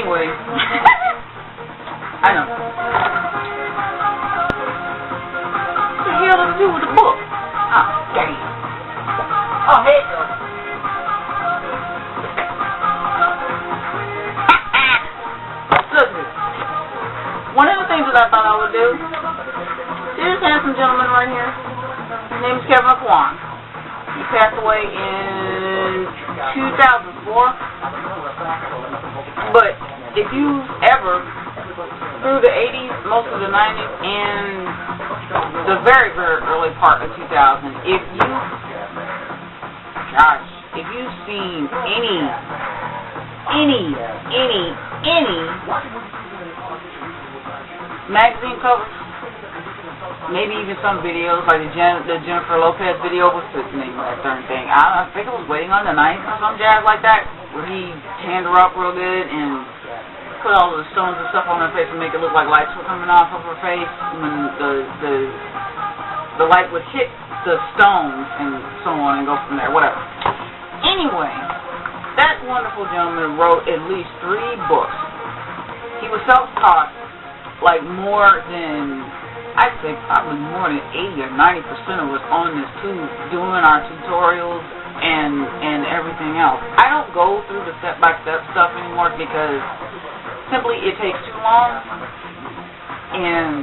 anyway, I know. What the hell does it do with the book? Oh, dang. Oh, hey. Look, one of the things that I thought I would do, see this handsome gentleman right here? His name is Kevyn Aucoin. He passed away in 2004. But if you ever, through the 80s, most of the 90s, and the very, very early part of 2000, if you've seen any magazine covers, maybe even some videos, like the Jennifer Lopez video, what's the name of that darn thing? I think it was Waiting on the Ninth or some jazz like that, where he tanned her up real good and put all the stones and stuff on her face and make it look like lights were coming off of her face when the light would hit the stones and so on and go from there, whatever. Anyway, that wonderful gentleman wrote at least 3 books. He was self-taught, like more than, I'd say probably more than 80 or 90% of us on this tube doing our tutorials and everything else. I don't go through the step-by-step stuff anymore because simply it takes too long. And,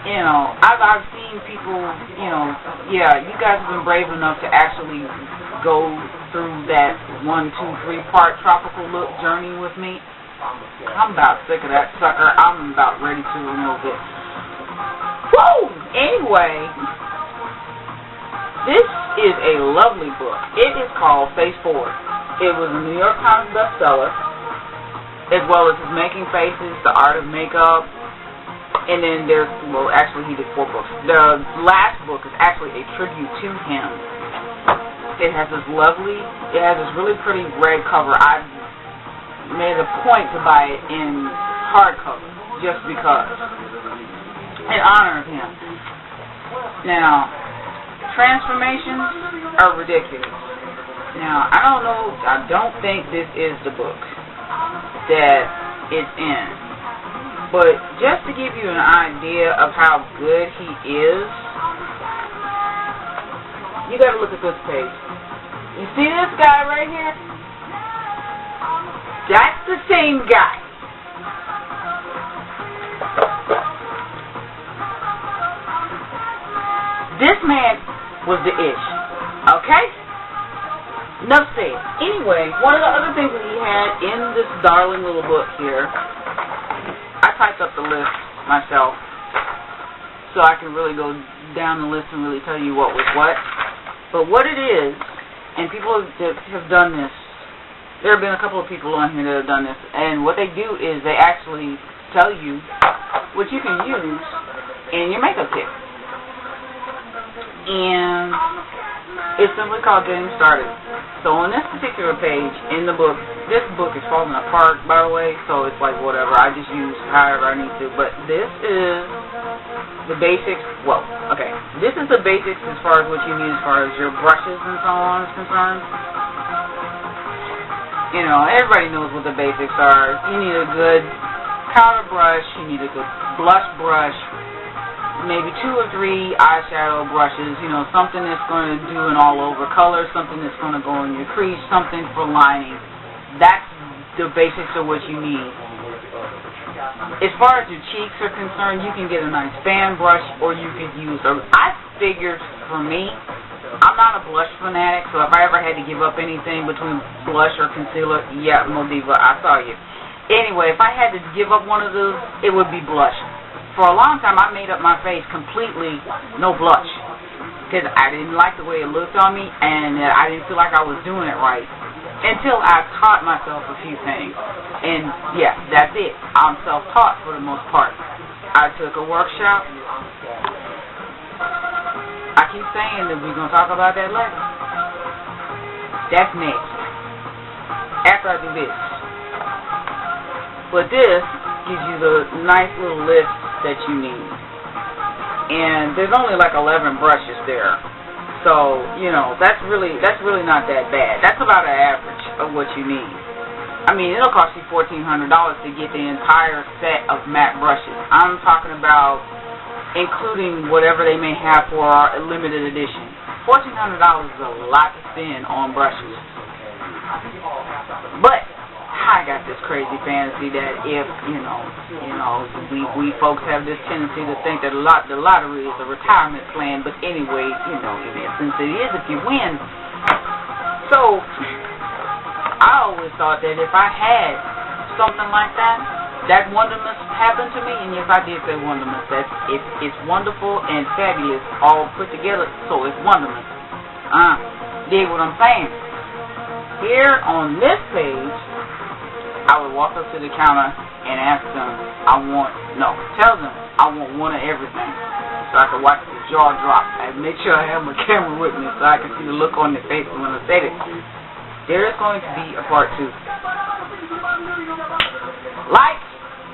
you know, I've seen people, you know, yeah, you guys have been brave enough to actually go through that 1, 2, 3-part tropical look journey with me. I'm about sick of that sucker. I'm about ready to remove it. Woo! Anyway, this is a lovely book. It is called Face Forward. It was a New York Times bestseller, as well as his Making Faces, The Art of Makeup, and then there's, well, actually he did 4 books. The last book is actually a tribute to him. It has this really pretty red cover. I made a point to buy it in hardcover just because, in honor of him. Now, transformations are ridiculous. Now, I don't think this is the book that it's in, but just to give you an idea of how good he is, you gotta look at this page. You see this guy right here? That's the same guy. This man was the ish. Okay? Enough said. Anyway, one of the other things that he had in this darling little book here, I typed up the list myself so I can really go down the list and really tell you what was what. But what it is, and people that have done this, there have been a couple of people on here that have done this, and what they do is they actually tell you what you can use in your makeup kit. And it's simply called Getting Started. So on this particular page in the book, this book is falling apart, by the way, so it's like whatever. I just use however I need to. But this is the basics. Well, okay. This is the basics as far as what you need as far as your brushes and so on is concerned. You know, everybody knows what the basics are. You need a good powder brush. You need a good blush brush. Maybe 2 or 3 eyeshadow brushes, you know, something that's going to do an all-over color, something that's going to go in your crease, something for lining. That's the basics of what you need. As far as your cheeks are concerned, you can get a nice fan brush, or you could use I figured, for me, I'm not a blush fanatic, so if I ever had to give up anything between blush or concealer, yeah, Modiva, I saw you. Anyway, if I had to give up one of those, it would be blush. For a long time, I made up my face completely no blush because I didn't like the way it looked on me, and I didn't feel like I was doing it right until I taught myself a few things. And, yeah, that's it. I'm self-taught for the most part. I took a workshop. I keep saying that we're going to talk about that later. That's next. After I do this. But this gives you the nice little list that you need. And there's only like 11 brushes there. So, you know, that's really not that bad. That's about an average of what you need. I mean, it'll cost you $1,400 to get the entire set of matte brushes. I'm talking about including whatever they may have for our limited edition. $1,400 is a lot to spend on brushes. But I got this crazy fantasy that if, we folks have this tendency to think that the lottery is a retirement plan, but anyway, in essence it is if you win. So, I always thought that if I had something like that wonderment happened to me, and yes, I did say wonderment. It's wonderful and fabulous all put together, so it's wonderment. Dig what I'm saying? Here on this page, I would walk up to the counter and ask them, tell them I want one of everything, so I can watch the jaw drop and make sure I have my camera with me so I can see the look on their face when I say it. There is going to be a part 2. Lights.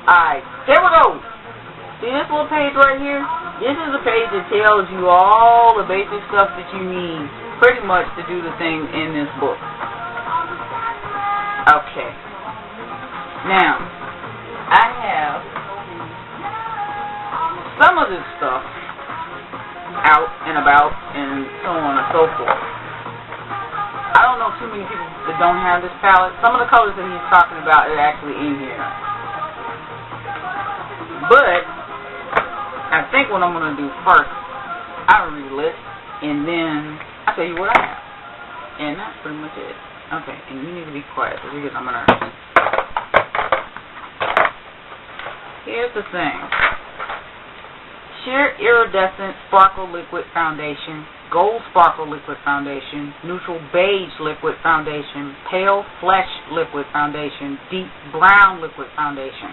Alright, here we go. See this little page right here? This is a page that tells you all the basic stuff that you need pretty much to do the thing in this book. Okay. Now, I have some of this stuff out and about and so on and so forth. I don't know too many people that don't have this palette. Some of the colors that he's talking about are actually in here. But I think what I'm going to do first, I'll read the list, and then I'll tell you what I have. And that's pretty much it. Okay, and you need to be quiet because I'm going to... Here's the thing. Sheer Iridescent Sparkle Liquid Foundation, Gold Sparkle Liquid Foundation, Neutral Beige Liquid Foundation, Pale Flesh Liquid Foundation, Deep Brown Liquid Foundation,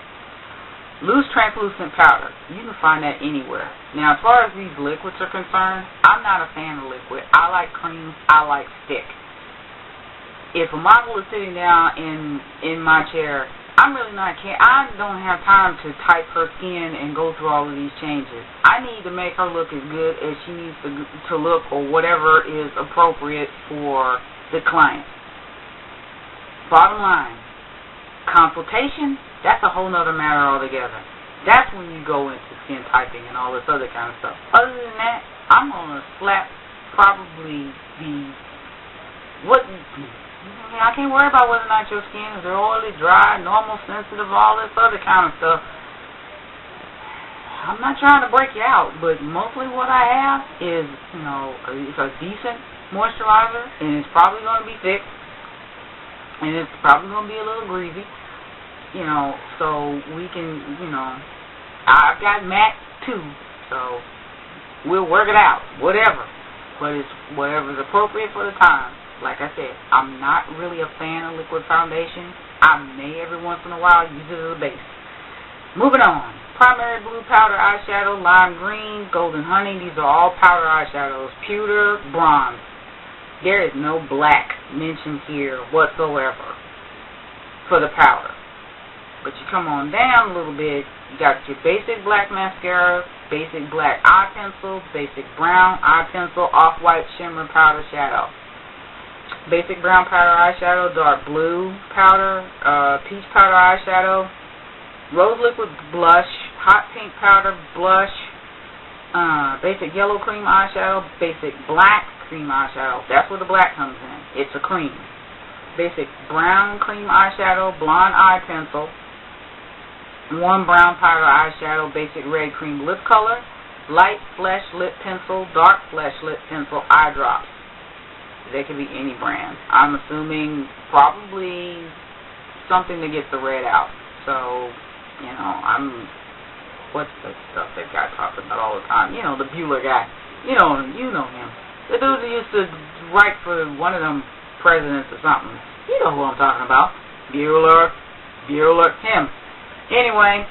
Loose Translucent Powder. You can find that anywhere. Now, as far as these liquids are concerned, I'm not a fan of liquid. I like creams. I like stick. If a model is sitting down in my chair, I'm really not caring. I don't have time to type her skin and go through all of these changes. I need to make her look as good as she needs to look, or whatever is appropriate for the client. Bottom line, consultation, that's a whole nother matter altogether. That's when you go into skin typing and all this other kind of stuff. Other than that, I'm going to slap probably I can't worry about whether or not your skin is oily, dry, normal, sensitive, all this other kind of stuff. I'm not trying to break you out, but mostly what I have is, it's a decent moisturizer, and it's probably going to be thick, and it's probably going to be a little greasy, so we can, I've got matte too, so we'll work it out, whatever, but it's whatever's appropriate for the time. Like I said, I'm not really a fan of liquid foundation. I may every once in a while use it as a base. Moving on. Primary blue powder eyeshadow, lime green, golden honey. These are all powder eyeshadows. Pewter, bronze. There is no black mentioned here whatsoever for the powder. But you come on down a little bit, you got your basic black mascara, basic black eye pencil, basic brown eye pencil, off-white shimmer powder shadow. Basic brown powder eyeshadow, dark blue powder, peach powder eyeshadow, rose liquid blush, hot pink powder blush, basic yellow cream eyeshadow, basic black cream eyeshadow. That's where the black comes in. It's a cream. Basic brown cream eyeshadow, blonde eye pencil, one brown powder eyeshadow, basic red cream lip color, light flesh lip pencil, dark flesh lip pencil, eye drops. They could be any brand. I'm assuming probably something to get the red out. So, what's the stuff that guy talks about all the time? The Bueller guy. You know him. The dude that used to write for one of them presidents or something. You know who I'm talking about. Bueller, him. Anyway,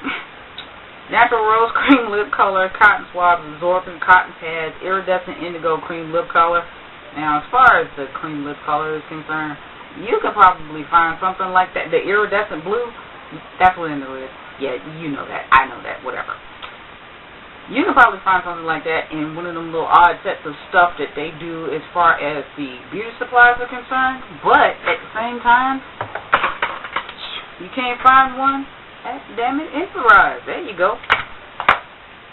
natural rose cream lip color, cotton swabs, absorbent cotton pads, iridescent indigo cream lip color. Now, as far as the cream lip color is concerned, you can probably find something like that. The iridescent blue, that's what in the lid. Yeah, you know that. I know that. Whatever. You can probably find something like that in one of them little odd sets of stuff that they do as far as the beauty supplies are concerned. But at the same time, You can't find one? Damn it, improvise. There you go.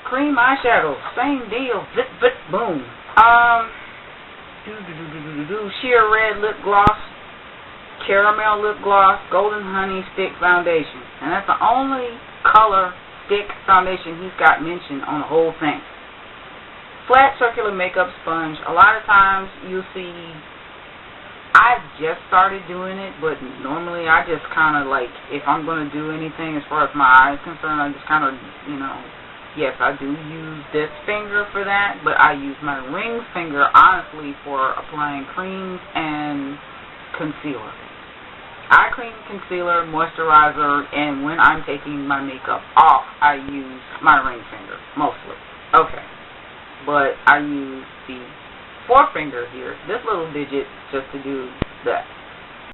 Cream eyeshadow, same deal. Zip, zip, boom. Sheer red lip gloss, caramel lip gloss, golden honey stick foundation. And that's the only color stick foundation he's got mentioned on the whole thing. Flat circular makeup sponge. A lot of times you'll see, I've just started doing it, but normally I just kind of like, if I'm going to do anything as far as my eye is concerned, I just kind of, you know, yes, I do use this finger for that, but I use my ring finger, honestly, for applying creams and concealer. Eye cream, concealer, moisturizer, and when I'm taking my makeup off, I use my ring finger, mostly. Okay. But I use the forefinger here, this little digit, just to do that.